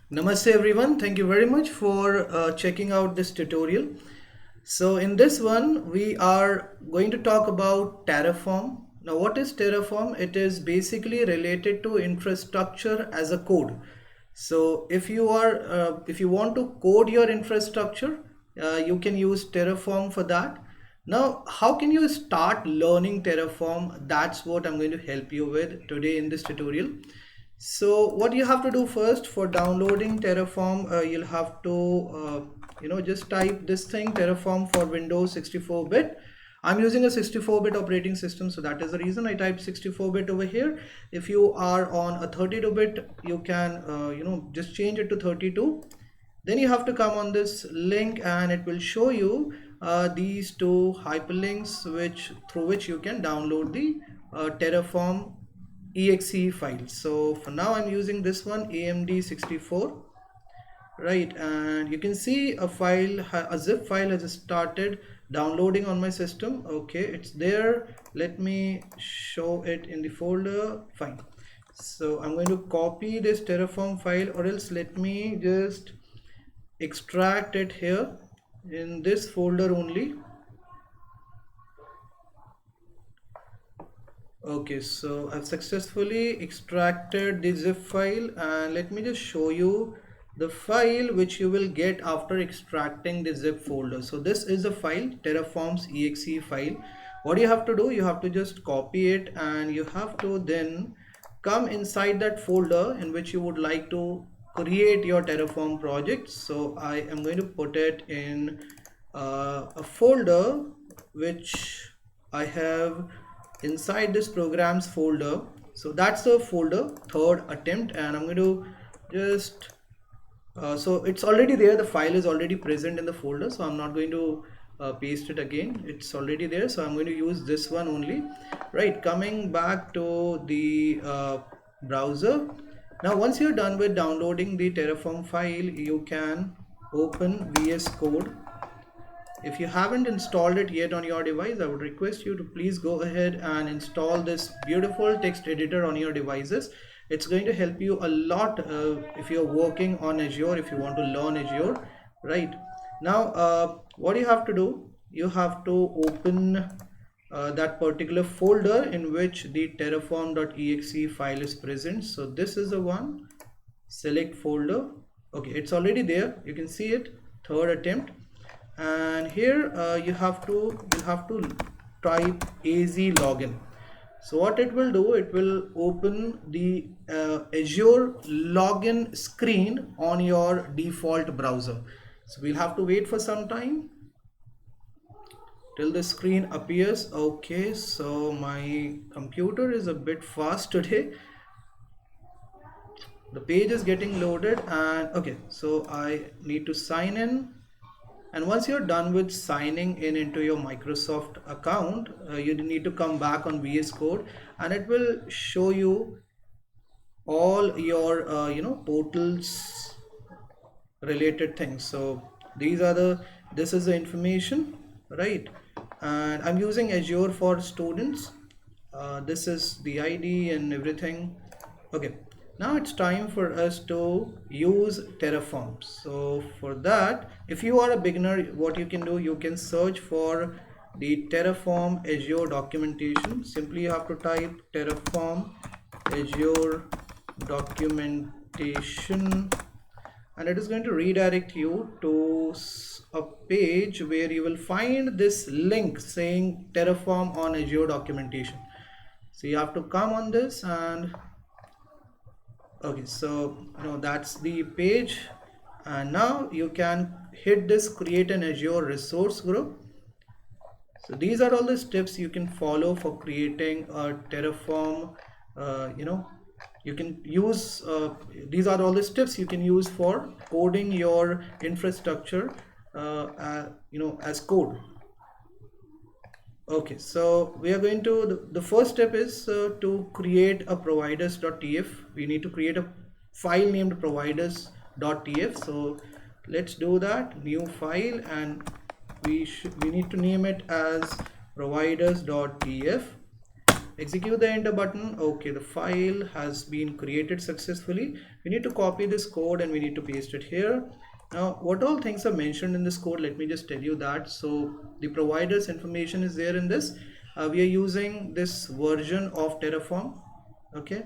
Namaste everyone. Thank you very much for checking out this tutorial. So in this one, we are going to talk about Terraform. Now, what is Terraform? It is basically related to infrastructure as a code. So if you want to code your infrastructure, you can use Terraform for that. Now, how can you start learning Terraform? That's what I'm going to help you with today in this tutorial. So what you have to do first for downloading Terraform, you'll have to just type this thing, Terraform for Windows 64-bit. I'm using a 64-bit operating system, so that is the reason I typed 64-bit over here. If you are on a 32-bit, you can just change it to 32. Then you have to come on this link and it will show you these two hyperlinks through which you can download the Terraform exe file. So for now I'm using this one, AMD64, right? And you can see a zip file has started downloading on my system. Okay, it's there. Let me show it in the folder. Fine. So I'm going to copy this Terraform file, or else let me just extract it here in this folder only. Okay, so I've successfully extracted the zip file, and let me just show you the file which you will get after extracting the zip folder. So this is a file, Terraform's exe file. What you have to do, you have to just copy it and you have to then come inside that folder in which you would like to create your Terraform project. So I am going to put it in a folder which I have inside this programs folder. So that's the folder, third attempt, and I'm going to just so it's already there, the file is already present in the folder, so I'm not going to paste it again. It's already there, so I'm going to use this one only. Right, coming back to the browser. Now once you're done with downloading the Terraform file, you can open VS Code. If you haven't installed it yet on your device, I would request you to please go ahead and install this beautiful text editor on your devices. It's going to help you a lot if you're working on Azure, if you want to learn Azure. Right now, what you have to do, you have to open that particular folder in which the terraform.exe file is present. So this is the one. Select folder. Okay, it's already there, you can see it, third attempt. And here you'll have to type AZ login. So what it will do, it will open the Azure login screen on your default browser. So we'll have to wait for some time till the screen appears. Okay, so my computer is a bit fast today. The page is getting loaded, and okay, so I need to sign in. And once you're done with signing in into your Microsoft account, you need to come back on VS Code, and it will show you all your portals related things. So this is the information, right? And I'm using Azure for students. This is the ID and everything. Okay, now it's time for us to use Terraform. So for that, if you are a beginner, what you can do, you can search for the Terraform Azure documentation. Simply you have to type Terraform Azure documentation, and it is going to redirect you to a page where you will find this link saying Terraform on Azure documentation. So you have to come on this, and okay, so that's the page. And now you can hit this create an Azure resource group. So these are all the steps you can follow for creating a Terraform. You can use these are all the steps you can use for coding your infrastructure as code. Okay, so we are going to the first step is to create a providers.tf. We need to create a file named providers.tf. So let's do that. New file, and we need to name it as providers.tf. execute the enter button. Okay, the file has been created successfully. We need to copy this code and we need to paste it here. Now what all things are mentioned in this code, let me just tell you that. So the provider's information is there in this. We are using this version of Terraform. Okay,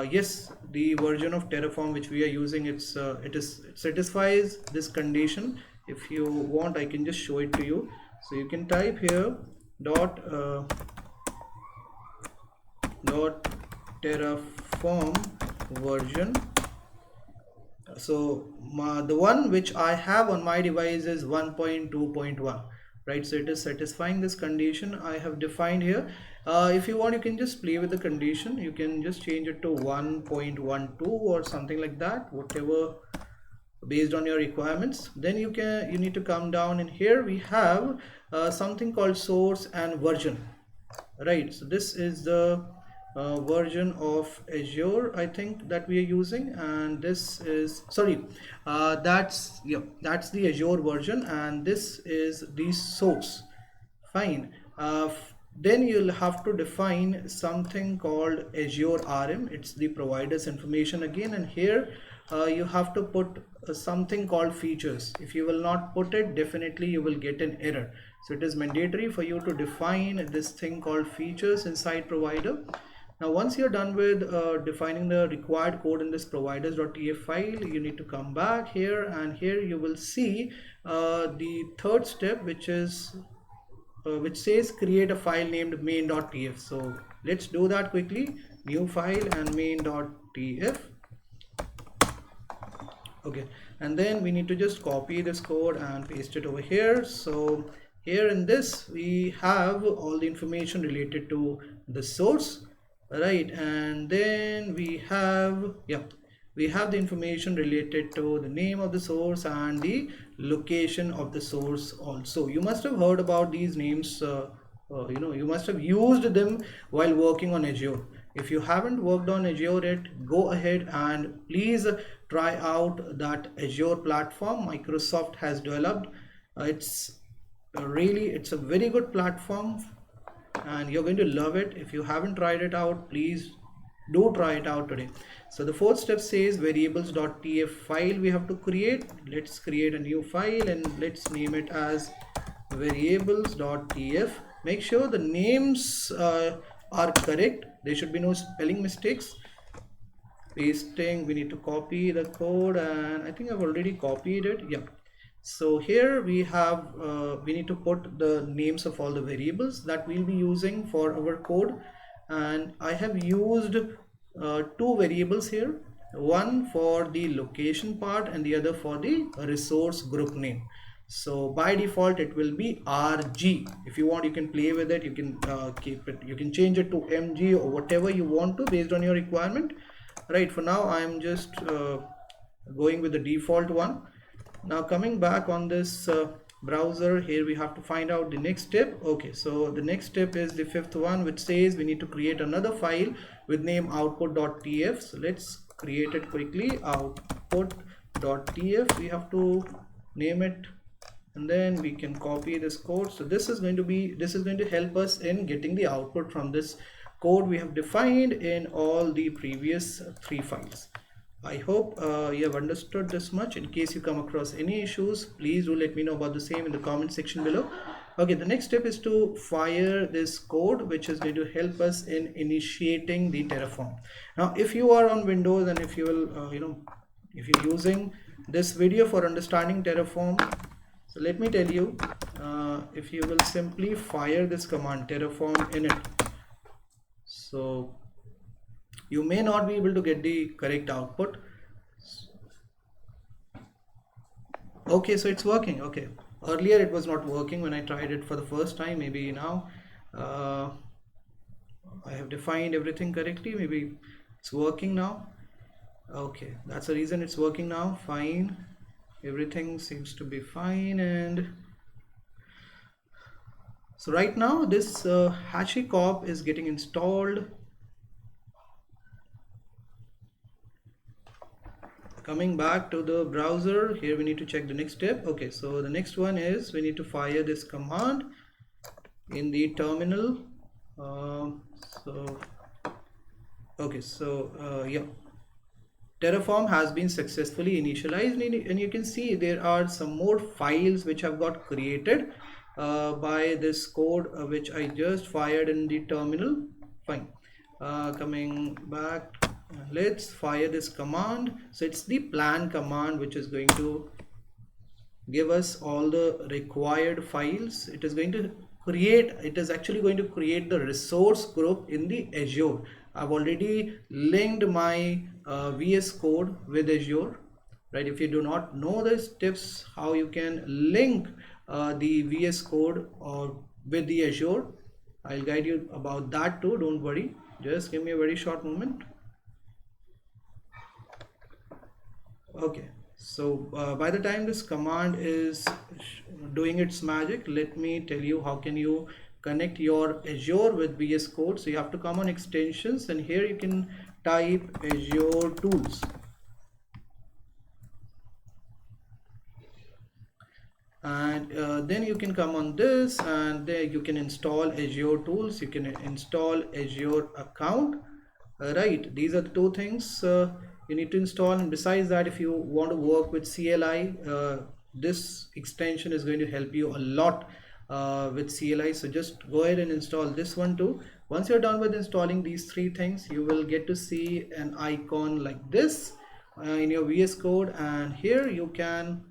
yes, the version of Terraform which we are using, it satisfies this condition. If you want, I can just show it to you. So you can type here dot terraform version. So the one which I have on my device is 1.2.1, right? So it is satisfying this condition I have defined here. If you want, you can just play with the condition. You can just change it to 1.12 or something like that, whatever, based on your requirements. Then you need to come down, and here we have something called source and version, right? So this is the version of Azure, I think, that we are using, and this is, sorry, that's the Azure version, and this is the source. Fine. Then you'll have to define something called Azure RM. It's the provider's information again, and here you have to put something called features. If you will not put it, definitely you will get an error. So it is mandatory for you to define this thing called features inside provider. Now once you're done with defining the required code in this providers.tf file, you need to come back here, and here you will see the third step, which says create a file named main.tf. So let's do that quickly. New file and main.tf. Okay, and then we need to just copy this code and paste it over here. So here in this we have all the information related to the source, right? And then we have the information related to the name of the source and the location of the source also. You must have heard about these names, you must have used them while working on Azure. If you haven't worked on Azure yet, go ahead and please try out that Azure platform Microsoft has developed. It's a very good platform and you're going to love it. If you haven't tried it out, please do try it out today. So the fourth step says variables.tf file we have to create. Let's create a new file and let's name it as variables.tf. Make sure the names are correct. There should be no spelling mistakes. Pasting, we need to copy the code, and I think I've already copied it. Yeah. So here we have we need to put the names of all the variables that we'll be using for our code, and I have used two variables here, one for the location part and the other for the resource group name. So by default it will be RG. If you want, you can play with it, you can keep it, you can change it to MG or whatever you want to based on your requirement. Right, for now I'm just going with the default one. Now coming back on this browser, here we have to find out the next step. Okay, so the next step is the fifth one, which says we need to create another file with name output.tf. So let's create it quickly. Output.tf, we have to name it, and then we can copy this code. So this is going to help us in getting the output from this code we have defined in all the previous three files. I hope you have understood this much. In case you come across any issues, please do let me know about the same in the comment section below. Okay, the next step is to fire this code, which is going to help us in initiating the Terraform. Now if you are on Windows and if you will if you're using this video for understanding Terraform, so let me tell you, if you will simply fire this command terraform init, so you may not be able to get the correct output. Okay, so it's working. Okay, earlier it was not working when I tried it for the first time. Maybe now I have defined everything correctly. Maybe it's working now. Okay, that's the reason it's working now. Fine, everything seems to be fine. And so right now this HashiCorp is getting installed. Coming back to the browser, here we need to check the next step. Okay, so the next one is we need to fire this command in the terminal. So So okay, so yeah, Terraform has been successfully initialized, and you can see there are some more files which have got created by this code which I just fired in the terminal. Fine. Coming back, let's fire this command. So it's the plan command which is going to give us all the required files. It is going to create, it is actually going to create the resource group in the Azure. I've already linked my VS Code with Azure, right? If you do not know the tips how you can link the VS Code or with the Azure, I'll guide you about that too. Don't worry, just give me a very short moment. Okay, so by the time this command is doing its magic, let me tell you how can you connect your Azure with VS Code. So you have to come on extensions, and here you can type Azure tools. And then you can come on this, and there you can install Azure tools. You can install Azure account. Right, these are the two things you need to install. And besides that, if you want to work with CLI, this extension is going to help you a lot with CLI. So just go ahead and install this one too. Once you're done with installing these three things, you will get to see an icon like this in your VS Code, and here you can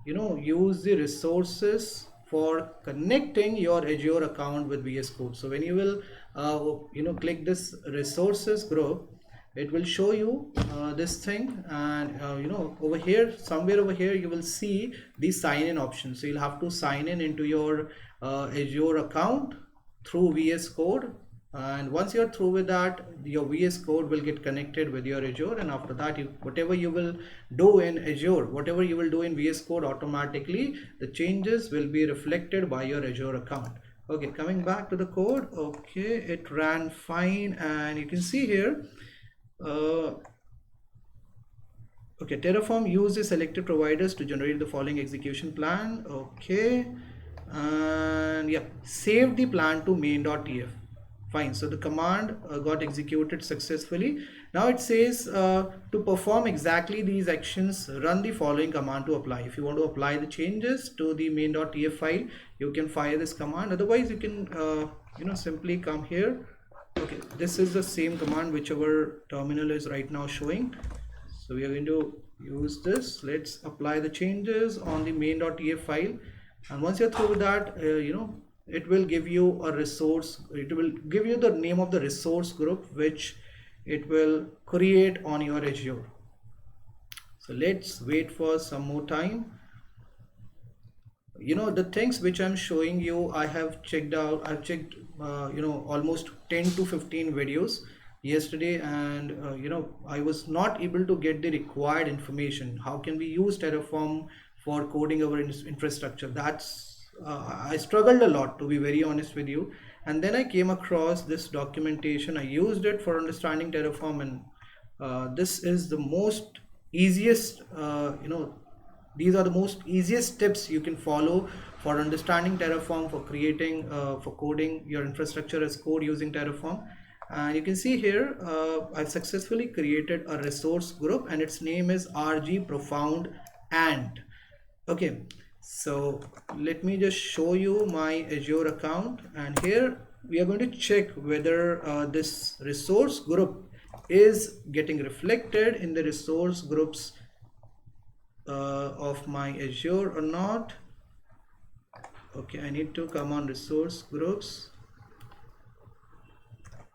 use the resources for connecting your Azure account with VS Code. So when you will click this resources group, it will show you this thing, and over here, somewhere over here, you will see the sign in option. So you'll have to sign in into your Azure account through VS Code, and once you're through with that, your VS Code will get connected with your Azure, and after that, whatever you will do in Azure, whatever you will do in VS Code, automatically the changes will be reflected by your Azure account. Okay, coming back to the code. Okay, it ran fine, and you can see here okay, Terraform uses selected providers to generate the following execution plan. Okay, and yeah, save the plan to main.tf. Fine, so the command got executed successfully. Now it says to perform exactly these actions, run the following command to apply. If you want to apply the changes to the main.tf file, you can fire this command. Otherwise, you can simply come here. Okay, this is the same command which our terminal is right now showing. So we are going to use this. Let's apply the changes on the main.tf file, and once you're through with that, it will give you a resource. It will give you the name of the resource group which it will create on your Azure. So let's wait for some more time. The things which I'm showing you, I have checked out. I've checked almost 10 to 15 videos yesterday, and I was not able to get the required information. How can we use Terraform for coding our infrastructure? That's I struggled a lot, to be very honest with you. And then I came across this documentation. I used it for understanding Terraform, and this is the most easiest these are the most easiest steps you can follow for understanding Terraform, for creating for coding your infrastructure as code using Terraform. And you can see here I've successfully created a resource group, and its name is RG Profound Ant. Okay, so let me just show you my Azure account, and here we are going to check whether this resource group is getting reflected in the resource groups of my Azure or not. Okay, I need to come on resource groups.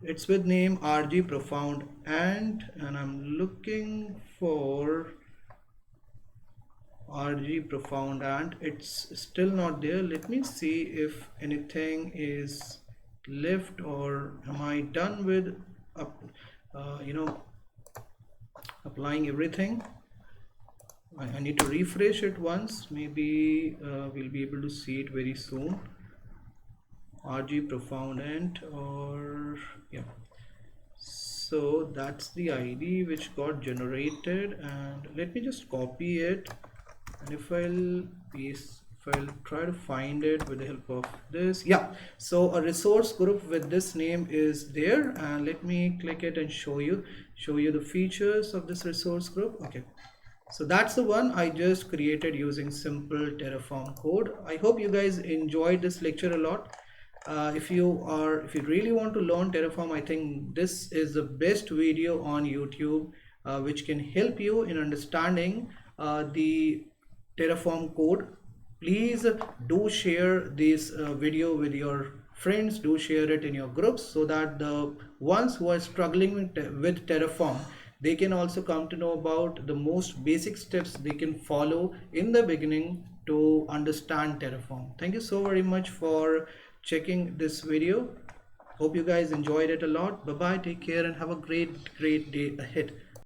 It's with name RG Profound Ant, and I'm looking for RG Profound Ant. It's still not there. Let me see if anything is left, or am I done with applying everything. I need to refresh it once. Maybe we'll be able to see it very soon. RG Profound Ant, or yeah. So that's the ID which got generated, and let me just copy it. And if I'll try to find it with the help of this. Yeah, so a resource group with this name is there, and let me click it and show you the features of this resource group. Okay, so that's the one I just created using simple Terraform code. I hope you guys enjoyed this lecture a lot. If you really want to learn Terraform, I think this is the best video on YouTube, which can help you in understanding the Terraform code. Please do share this video with your friends. Do share it in your groups so that the ones who are struggling with Terraform, they can also come to know about the most basic steps they can follow in the beginning to understand Terraform. Thank you so very much for checking this video. Hope you guys enjoyed it a lot. Bye bye, take care, and have a great day ahead.